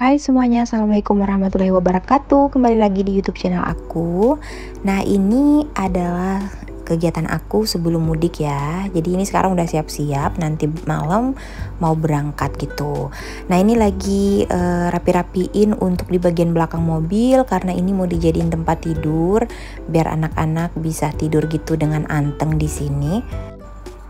Hai semuanya, Assalamualaikum warahmatullahi wabarakatuh. Kembali lagi di YouTube channel aku. Nah, ini adalah kegiatan aku sebelum mudik ya. Jadi ini sekarang udah siap-siap, nanti malam mau berangkat gitu. Nah, ini lagi rapi-rapiin untuk di bagian belakang mobil karena ini mau dijadiin tempat tidur biar anak-anak bisa tidur gitu dengan anteng di sini.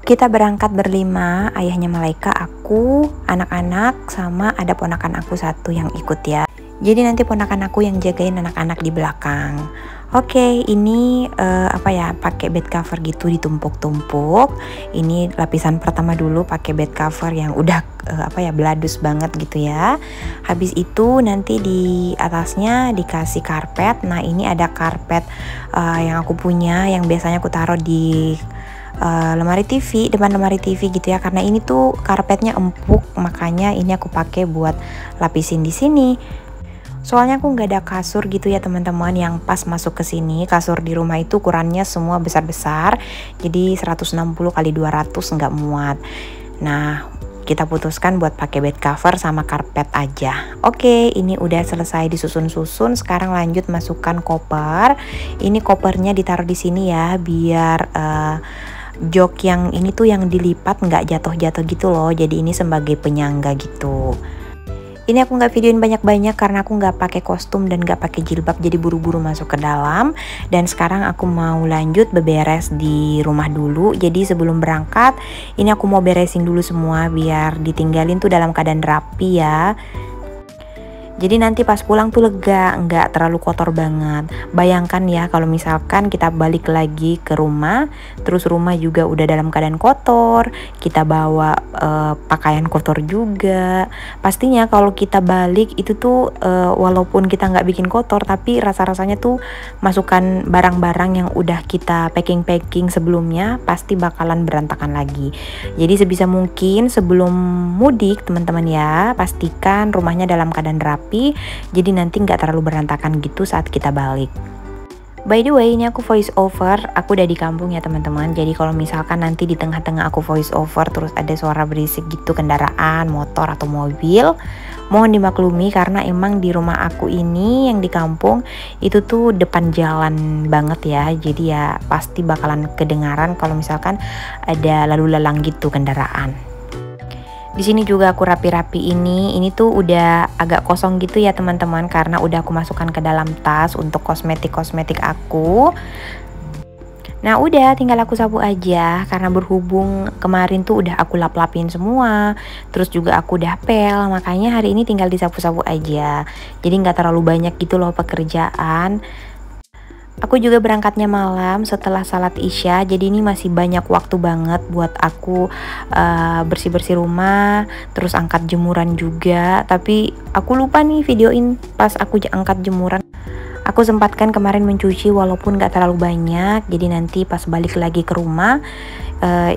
Kita berangkat berlima, ayahnya Malaika, aku, anak-anak, sama ada ponakan aku satu yang ikut ya. Jadi nanti ponakan aku yang jagain anak-anak di belakang. Oke, ini pakai bed cover gitu ditumpuk-tumpuk. Ini lapisan pertama dulu pakai bed cover yang udah beladus banget gitu ya. Habis itu nanti di atasnya dikasih karpet. Nah, ini ada karpet yang aku punya yang biasanya aku taruh di lemari TV, depan lemari TV gitu ya, karena ini tuh karpetnya empuk, makanya ini aku pakai buat lapisin di sini. Soalnya aku nggak ada kasur gitu ya teman-teman yang pas masuk ke sini. Kasur di rumah itu ukurannya semua besar-besar, jadi 160 kali 200 nggak muat. Nah, kita putuskan buat pakai bed cover sama karpet aja. Oke, ini udah selesai disusun-susun. Sekarang lanjut masukkan koper. Ini kopernya ditaruh di sini ya, biar jok yang ini tuh yang dilipat nggak jatuh-jatuh gitu loh. Jadi ini sebagai penyangga gitu. Ini aku nggak videoin banyak-banyak karena aku nggak pakai kostum dan nggak pakai jilbab, jadi buru-buru masuk ke dalam. Dan sekarang aku mau lanjut beberes di rumah dulu. Jadi sebelum berangkat ini aku mau beresin dulu semua biar ditinggalin tuh dalam keadaan rapi ya. Jadi nanti pas pulang tuh lega, nggak terlalu kotor banget. Bayangkan ya kalau misalkan kita balik lagi ke rumah, terus rumah juga udah dalam keadaan kotor, kita bawa pakaian kotor juga. Pastinya kalau kita balik itu tuh walaupun kita nggak bikin kotor, tapi rasa-rasanya tuh masukkan barang-barang yang udah kita packing-packing sebelumnya pasti bakalan berantakan lagi. Jadi sebisa mungkin sebelum mudik teman-teman ya, pastikan rumahnya dalam keadaan rapi. Jadi nanti nggak terlalu berantakan gitu saat kita balik. By the way, ini aku voice over, aku udah di kampung ya teman-teman. Jadi kalau misalkan nanti di tengah-tengah aku voice over terus ada suara berisik gitu, kendaraan, motor atau mobil, mohon dimaklumi karena emang di rumah aku ini yang di kampung itu tuh depan jalan banget ya. Jadi ya pasti bakalan kedengaran kalau misalkan ada lalu lalang gitu kendaraan. Di sini juga aku rapi-rapi ini tuh udah agak kosong gitu ya teman-teman karena udah aku masukkan ke dalam tas untuk kosmetik-kosmetik aku. Nah udah tinggal aku sapu aja karena berhubung kemarin tuh udah aku lap-lapin semua, terus juga aku udah pel, makanya hari ini tinggal disapu-sapu aja. Jadi nggak terlalu banyak gitu loh pekerjaan. Aku juga berangkatnya malam setelah salat isya, jadi ini masih banyak waktu banget buat aku bersih-bersih rumah, terus angkat jemuran juga. Tapi aku lupa nih videoin pas aku angkat jemuran. Aku sempatkan kemarin mencuci walaupun gak terlalu banyak, jadi nanti pas balik lagi ke rumah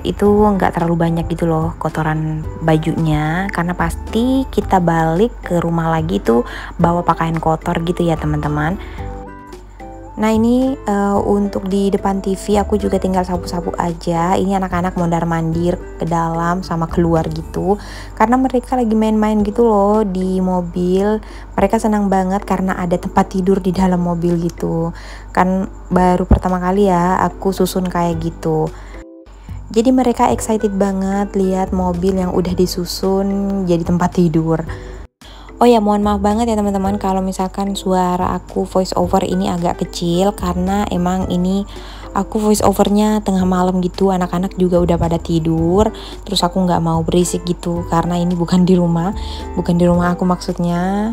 itu gak terlalu banyak gitu loh kotoran bajunya, karena pasti kita balik ke rumah lagi tuh bawa pakaian kotor gitu ya teman-teman. Nah ini untuk di depan TV aku juga tinggal sapu-sapu aja. Ini anak-anak mondar-mandir ke dalam sama keluar gitu, karena mereka lagi main-main gitu loh di mobil. Mereka senang banget karena ada tempat tidur di dalam mobil gitu. Kan baru pertama kali ya aku susun kayak gitu. Jadi mereka excited banget lihat mobil yang udah disusun jadi tempat tidur. Oh ya, mohon maaf banget ya teman-teman kalau misalkan suara aku voice over ini agak kecil karena emang ini aku voice overnya tengah malam gitu, anak-anak juga udah pada tidur, terus aku nggak mau berisik gitu karena ini bukan di rumah aku maksudnya.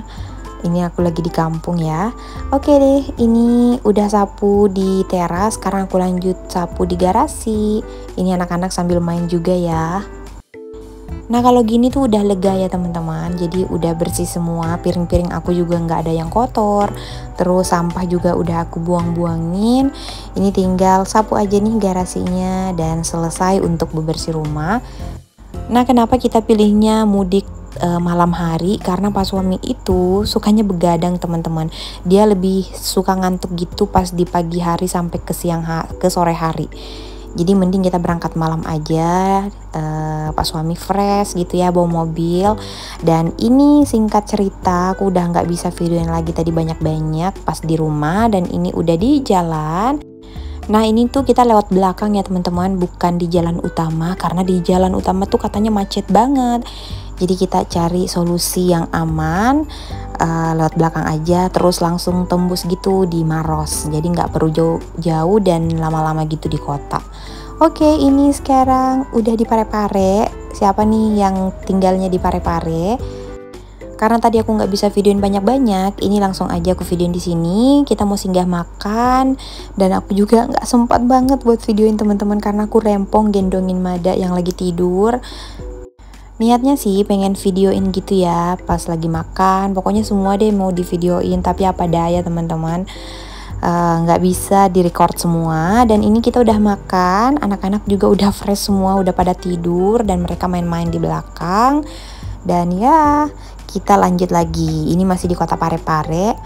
Ini aku lagi di kampung ya. Oke deh, ini udah sapu di teras, sekarang aku lanjut sapu di garasi. Ini anak-anak sambil main juga ya. Nah kalau gini tuh udah lega ya teman-teman, jadi udah bersih semua, piring-piring aku juga nggak ada yang kotor, terus sampah juga udah aku buang-buangin. Ini tinggal sapu aja nih garasinya dan selesai untuk bebersih rumah. Nah kenapa kita pilihnya mudik malam hari, karena Pak suami itu sukanya begadang teman-teman. Dia lebih suka ngantuk gitu pas di pagi hari sampai ke sore hari. Jadi mending kita berangkat malam aja, pas suami fresh gitu ya, bawa mobil. Dan ini singkat cerita, aku udah nggak bisa videoin lagi tadi banyak-banyak pas di rumah, dan ini udah di jalan. Nah ini tuh kita lewat belakang ya teman-teman, bukan di jalan utama, karena di jalan utama tuh katanya macet banget. Jadi kita cari solusi yang aman, lewat belakang aja, terus langsung tembus gitu di Maros. Jadi nggak perlu jauh-jauh dan lama-lama gitu di kota. Oke, ini sekarang udah di Parepare. Siapa nih yang tinggalnya di Parepare? Karena tadi aku nggak bisa videoin banyak-banyak, ini langsung aja aku videoin di sini. Kita mau singgah makan, dan aku juga nggak sempat banget buat videoin teman-teman karena aku rempong gendongin Mada yang lagi tidur. Niatnya sih pengen videoin gitu ya pas lagi makan, pokoknya semua deh mau di videoin, tapi apa daya teman-teman, nggak bisa direcord semua. Dan ini kita udah makan, anak-anak juga udah fresh semua, udah pada tidur dan mereka main-main di belakang. Dan ya kita lanjut lagi, ini masih di kota Parepare.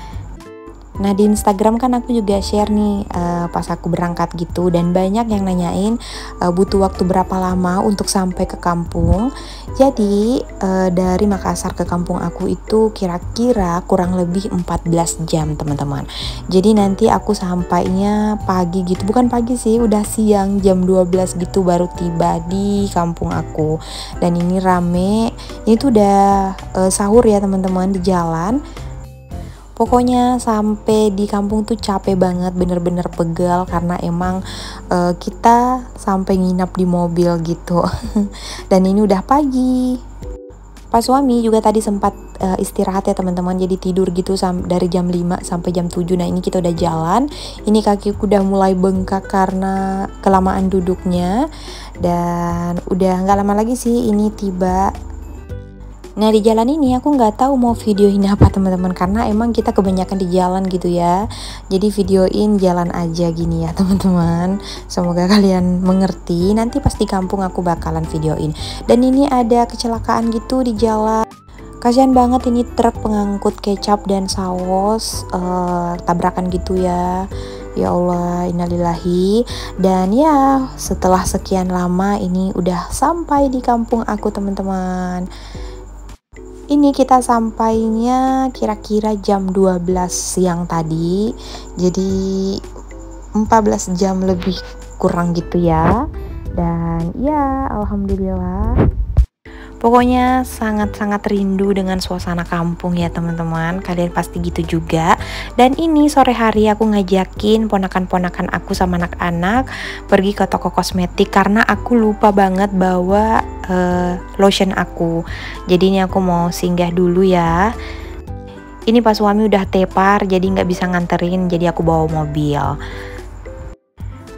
Nah di Instagram kan aku juga share nih pas aku berangkat gitu, dan banyak yang nanyain butuh waktu berapa lama untuk sampai ke kampung. Jadi dari Makassar ke kampung aku itu kira-kira kurang lebih 14 jam teman-teman. Jadi nanti aku sampainya pagi gitu, bukan pagi sih, udah siang jam 12 gitu baru tiba di kampung aku. Dan ini rame, ini tuh udah sahur ya teman-teman di jalan. Pokoknya sampai di kampung tuh capek banget, bener-bener pegal karena emang kita sampai nginap di mobil gitu. Dan ini udah pagi. Pas suami juga tadi sempat istirahat ya teman-teman, jadi tidur gitu dari jam 5 sampai jam 7. Nah ini kita udah jalan, ini kakiku udah mulai bengkak karena kelamaan duduknya. Dan udah nggak lama lagi sih ini tiba. Nah di jalan ini aku nggak tahu mau videoin apa teman-teman, karena emang kita kebanyakan di jalan gitu ya. Jadi videoin jalan aja gini ya teman-teman. Semoga kalian mengerti. Nanti pas di kampung aku bakalan videoin. Dan ini ada kecelakaan gitu di jalan. Kasian banget, ini truk pengangkut kecap dan saus tabrakan gitu ya. Ya Allah, innalillahi. Dan ya setelah sekian lama ini udah sampai di kampung aku teman-teman. Ini kita sampainya kira-kira jam 12 siang tadi. Jadi 14 jam lebih kurang gitu ya. Dan ya alhamdulillah. Pokoknya sangat-sangat rindu dengan suasana kampung ya teman-teman. Kalian pasti gitu juga. Dan ini sore hari aku ngajakin ponakan-ponakan aku sama anak-anak pergi ke toko kosmetik karena aku lupa banget bawa lotion aku. Jadi ini aku mau singgah dulu ya. Ini pas suami udah tepar jadi nggak bisa nganterin, jadi aku bawa mobil.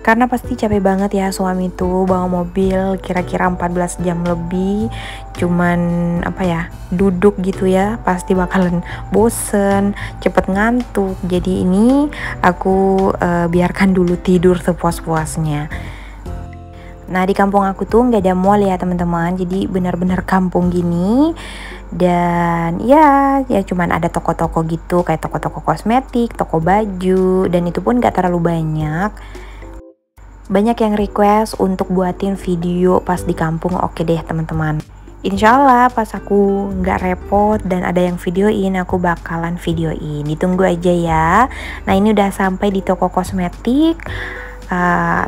Karena pasti capek banget ya suami tuh bawa mobil kira-kira 14 jam lebih, cuman apa ya, duduk gitu ya, pasti bakalan bosen, cepet ngantuk. Jadi ini aku biarkan dulu tidur sepuas-puasnya. Nah di kampung aku tuh nggak ada mall ya teman-teman, jadi benar-benar kampung gini. Dan ya cuman ada toko-toko gitu, kayak toko-toko kosmetik, toko baju, dan itu pun nggak terlalu banyak. Banyak yang request untuk buatin video pas di kampung. Oke deh teman-teman, insya Allah pas aku nggak repot dan ada yang videoin, aku bakalan videoin. Ditunggu aja ya. Nah ini udah sampai di toko kosmetik.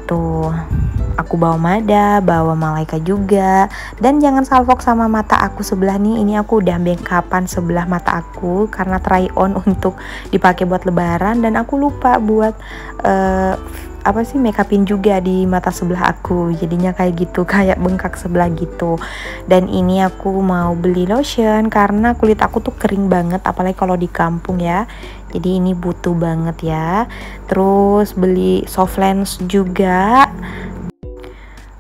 Tuh aku bawa Mada, bawa Malaika juga. Dan jangan salfok sama mata aku sebelah nih. Ini aku udah bengkapan sebelah mata aku karena try on untuk dipakai buat lebaran. Dan aku lupa buat make upin juga di mata sebelah aku, jadinya kayak gitu, kayak bengkak sebelah gitu. Dan ini aku mau beli lotion karena kulit aku tuh kering banget, apalagi kalau di kampung ya, jadi ini butuh banget ya. Terus beli soft lens juga.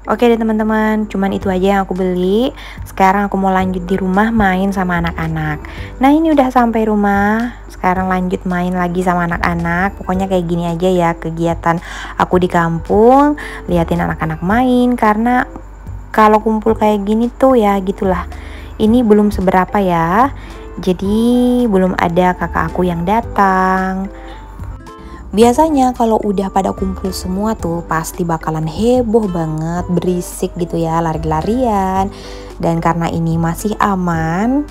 Oke deh teman-teman, cuman itu aja yang aku beli. Sekarang aku mau lanjut di rumah main sama anak-anak. Nah ini udah sampai rumah, sekarang lanjut main lagi sama anak-anak. Pokoknya kayak gini aja ya kegiatan aku di kampung, liatin anak-anak main. Karena kalau kumpul kayak gini tuh ya gitulah, ini belum seberapa ya, jadi belum ada kakak aku yang datang. Biasanya kalau udah pada kumpul semua tuh pasti bakalan heboh banget, berisik gitu ya, lari-larian. Dan karena ini masih aman,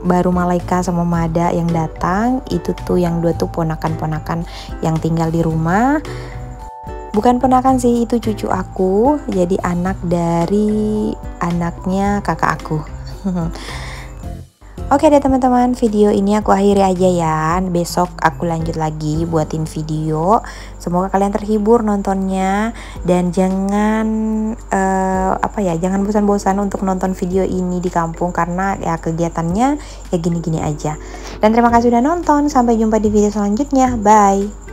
baru Malaika sama Mada yang datang, itu tuh yang dua tuh ponakan-ponakan yang tinggal di rumah. Bukan ponakan sih, itu cucu aku, jadi anak dari anaknya kakak aku. Oke deh teman-teman, video ini aku akhiri aja ya. Besok aku lanjut lagi buatin video. Semoga kalian terhibur nontonnya, dan jangan jangan bosan-bosan untuk nonton video ini di kampung, karena ya kegiatannya ya gini-gini aja. Dan terima kasih udah nonton, sampai jumpa di video selanjutnya. Bye.